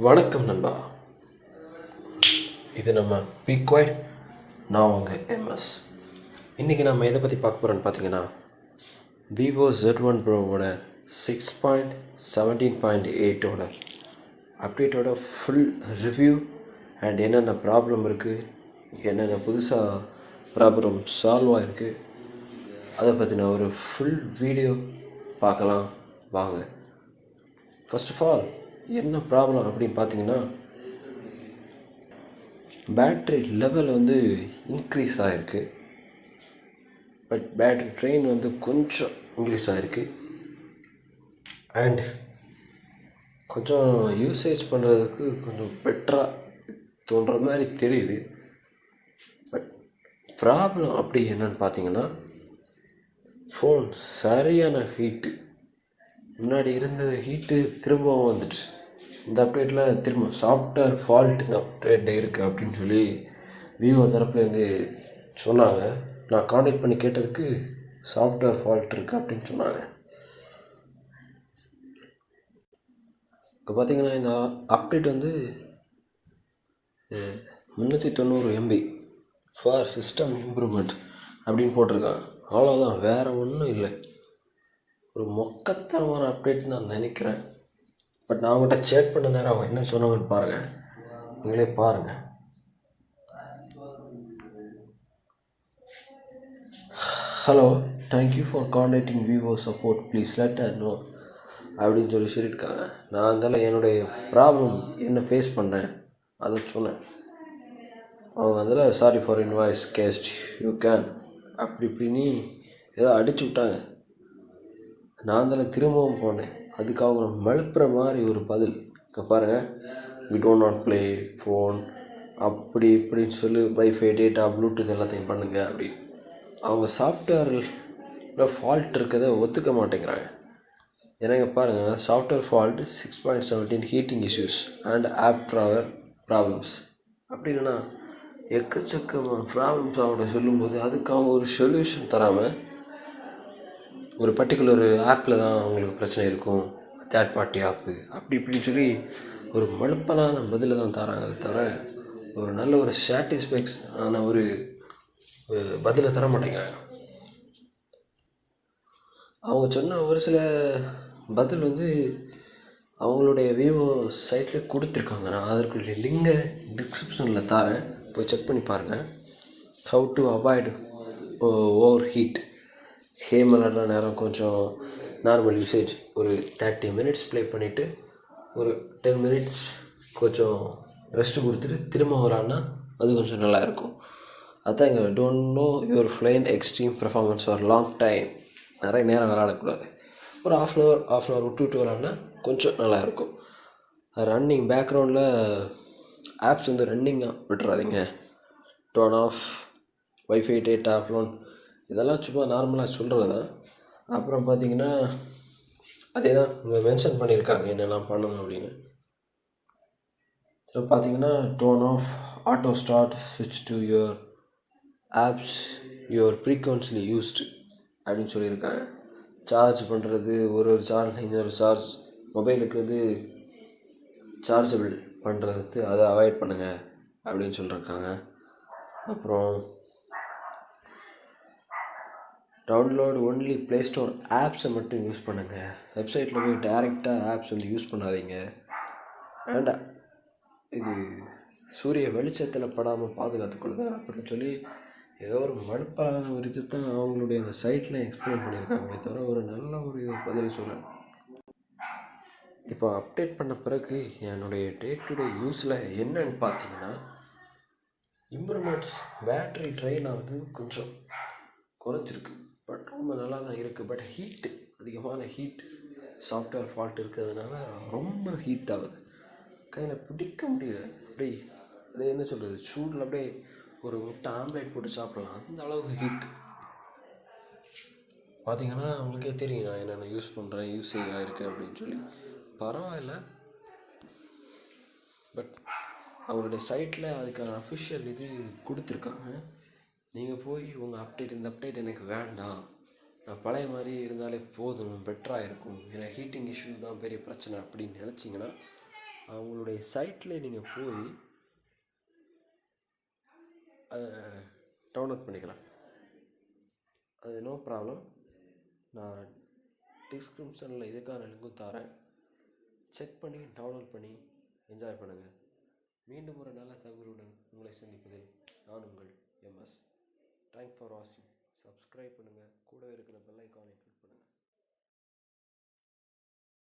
வணக்கம் நண்பா. இது நம்ம பிக்வைட். நான் உங்கள் எம்எஸ். இன்றைக்கி நம்ம எதை பற்றி பார்க்க போகிறோன்னு பார்த்தீங்கன்னா, விவோ Z1 ப்ரோவோட 6.17.8 அப்டேட்டோட ஃபுல் ரிவ்யூ அண்ட் என்னென்ன ப்ராப்ளம் இருக்குது, என்னென்ன புதுசாக ப்ராப்ளம் சால்வ் ஆகிருக்கு, அதை பற்றின ஒரு ஃபுல் வீடியோ பார்க்கலாம் வாங்க. ஃபர்ஸ்ட் ஆஃப் ஆல் என்ன ப்ராப்ளம் அப்படின்னு பார்த்தீங்கன்னா, பேட்ரி லெவல் இன்க்ரீஸ் ஆகிருக்கு. பட் பேட்ரி ட்ரெயின் கொஞ்சம் இன்க்ரீஸ் ஆகிருக்கு. அண்ட் கொஞ்சம் யூசேஜ் பண்ணுறதுக்கு கொஞ்சம் பெட்டராக தோன்ற மாதிரி தெரியுது. பட் ப்ராப்ளம் அப்படி என்னன்னு பார்த்தீங்கன்னா, ஃபோன் சரியான ஹீட்டு. முன்னாடி இருந்த ஹீட்டு திரும்பவும் வந்துட்டு இந்த அப்டேட்டில் திரும்ப சாஃப்ட்வேர் ஃபால்ட் இந்த அப்டேட்டில் இருக்குது அப்படின்னு சொல்லி விவோ தரப்புலேருந்து சொன்னாங்க. நான் காண்டாக்ட் பண்ணி கேட்டதுக்கு சாஃப்ட்வேர் ஃபால்ட் இருக்குது அப்படின்னு சொன்னாங்க. இப்போ பார்த்தீங்கன்னா, இந்த update 390 MB for system improvement அப்படின்னு போட்டிருக்காங்க. அவ்வளோதான், வேறு ஒன்றும் இல்லை. ஒரு மொக்கத்தனமான அப்டேட் நான் நினைக்கிறேன். பட் நான் அவங்கள்ட்ட சேட் பண்ண நேரம் அவங்க என்ன சொன்னாங்கன்னு பாருங்கள், நீங்களே பாருங்கள். Hello, thank you for contacting Vivo support, please let us know அப்படின்னு சொல்லியிருக்காங்க. நான் இருந்தாலும் என்னுடைய ப்ராப்ளம் என்ன ஃபேஸ் பண்ணேன் அதை சொன்னேன். அவங்க sorry for invoice caused you can அப்படி இப்படின்னு ஏதோ அடிச்சு விட்டாங்க. நான் திரும்பவும் போனேன். அதுக்கு அவங்க மழுப்புற மாதிரி ஒரு பதில். இங்கே பாருங்கள், we don't not play phone அப்படி இப்படின்னு சொல்லி வைஃபை டேட்டா ப்ளூடூத் எல்லாத்தையும் பண்ணுங்க அப்படின்னு. அவங்க சாஃப்ட்வேரில் ஃபால்ட் இருக்கிறத ஒத்துக்க மாட்டேங்கிறாங்க. ஏன்னா பாருங்கள், software fault 6.17 heating issues and app problems அப்படின்னா எக்கச்சக்கமான ப்ராப்ளம்ஸ் அவங்கள்ட்ட சொல்லும்போது அதுக்கு அவங்க ஒரு சொல்யூஷன் தராமல் ஒரு பர்டிகுலர் ஆப்பில் தான் அவங்களுக்கு பிரச்சனை இருக்கும், தேர்ட் பார்ட்டி ஆப்பு அப்படி இப்படின்னு சொல்லி ஒரு மழுப்பலான பதில் தான் தராங்க. தவிர ஒரு நல்ல ஒரு சாட்டிஸ்ஃபேக்ஸ் ஆன ஒரு பதிலை தர மாட்டேங்கிறாங்க. அவங்க சொன்ன ஒரு சில பதில் அவங்களுடைய விவோ சைட்டில் கொடுத்துருக்காங்க. நான் அதற்குரிய லிங்கை டிஸ்கிரிப்ஷனில் தரேன், போய் செக் பண்ணி பாருங்கள். How to avoid over heat. Game விளாட்ற நேரம் கொஞ்சம் நார்மல் யூசேஜ் ஒரு 30 minutes ப்ளே பண்ணிவிட்டு ஒரு 10 minutes கொஞ்சம் ரெஸ்ட்டு கொடுத்துட்டு திரும்ப விளாட்னா அது கொஞ்சம் நல்லாயிருக்கும். அதுதான் இங்கே don't know your ஃப்ளைன் extreme performance for long time. நிறைய நேரம் விளாடக்கூடாது. ஒரு half அன் ஹவர் விட்டு விளாட்னா கொஞ்சம் நல்லாயிருக்கும். ரன்னிங் பேக்ரவுண்டில் ஆப்ஸ் ரன்னிங்காக விட்டுறாதீங்க. Turn of wifi data phone இதெல்லாம் சும்மா நார்மலாக சொல்கிறது தான். அப்புறம் பார்த்திங்கன்னா அதே தான் இங்கே மென்ஷன் பண்ணியிருக்காங்க என்னெல்லாம் பண்ணணும் அப்படின்னு. ஸோ பார்த்திங்கன்னா, டோன் ஆஃப் ஆட்டோ ஸ்டார்ட் ஸ்விட்ச் to your apps your frequently used அப்படின்னு சொல்லியிருக்காங்க. சார்ஜ் பண்ணுறது ஒரு சார்ஜ் இன்னொரு சார்ஜ் மொபைலுக்கு சார்ஜபிள் பண்ணுறது அதை அவாய்ட் பண்ணுங்கள் அப்படின்னு சொல்லியிருக்காங்க. அப்புறம் டவுன்லோட் ஒன்லி ப்ளே ஸ்டோர் ஆப்ஸை மட்டும் யூஸ் பண்ணுங்கள். வெப்சைட்டில் போய் டைரெக்டாக ஆப்ஸ் யூஸ் பண்ணாதீங்க. அண்ட் இது சூரிய வெளிச்சத்தில் படாமல் பாதுகாத்துக்கொள்ளுங்க அப்படின்னு சொல்லி ஏதோ ஒரு மடுப்பான ஒரு இது தான் அவங்களுடைய அந்த சைட்டில் எக்ஸ்பிளைன் பண்ணியிருக்காங்களே தவிர ஒரு நல்ல ஒரு பதில் சொல்ல. இப்போ அப்டேட் பண்ண பிறகு என்னுடைய டே டு டே யூஸில் என்னன்னு பார்த்தீங்கன்னா, இம்ப்ரூவ்மெண்ட்ஸ் பேட்ரி ட்ரெயின் கொஞ்சம் குறைஞ்சிருக்கு. பட் ரொம்ப நல்லா தான் இருக்குது. பட் ஹீட்டு, அதிகமான ஹீட், சாஃப்ட்வேர் ஃபால்ட் இருக்கிறதுனால ரொம்ப ஹீட் ஆகுது. கையில் பிடிக்க முடியல. அப்படி அது என்ன சொல்கிறது, சூடில் அப்படியே ஒரு முட்டை ஆம்லேட் போட்டு சாப்பிடலாம், அந்த அளவுக்கு ஹீட். பார்த்திங்கன்னா உங்களுக்கே தெரியும் நான் என்னென்ன யூஸ் பண்ணுறேன், யூஸேஜ் ஆகிருக்கு அப்படின்னு சொல்லி. பரவாயில்ல. பட் அவங்களுடைய சைட்டில் அதுக்கான அஃபிஷியல் இது கொடுத்துருக்காங்க. நீங்கள் போய் உங்கள் இந்த அப்டேட் எனக்கு வேண்டாம், நான் பழைய மாதிரி இருந்தாலே போதும், பெட்டராக இருக்கும், ஏன்னா ஹீட்டிங் இஷ்யூ தான் பெரிய பிரச்சனை அப்படின்னு நினச்சிங்கன்னா அவங்களுடைய சைட்டில் நீங்கள் போய் அதை டவுன்லோட் பண்ணிக்கலாம். அது நோ ப்ராப்ளம். நான் டிஸ்கிரிப்ஷனில் இதுக்கான லிங்க்கும் தரேன். செக் பண்ணி டவுன்லோட் பண்ணி என்ஜாய் பண்ணுங்கள். மீண்டும் ஒரு நல்ல தகவலுடன் உங்களை சந்திப்பதில் நான் உங்கள் எம்எஸ். தேங்க்ஸ் ஃபார் வாட்சிங். சப்ஸ்கிரைப் பண்ணுங்கள். கூட இருக்கிற பெல் ஐக்கானை கிளிக்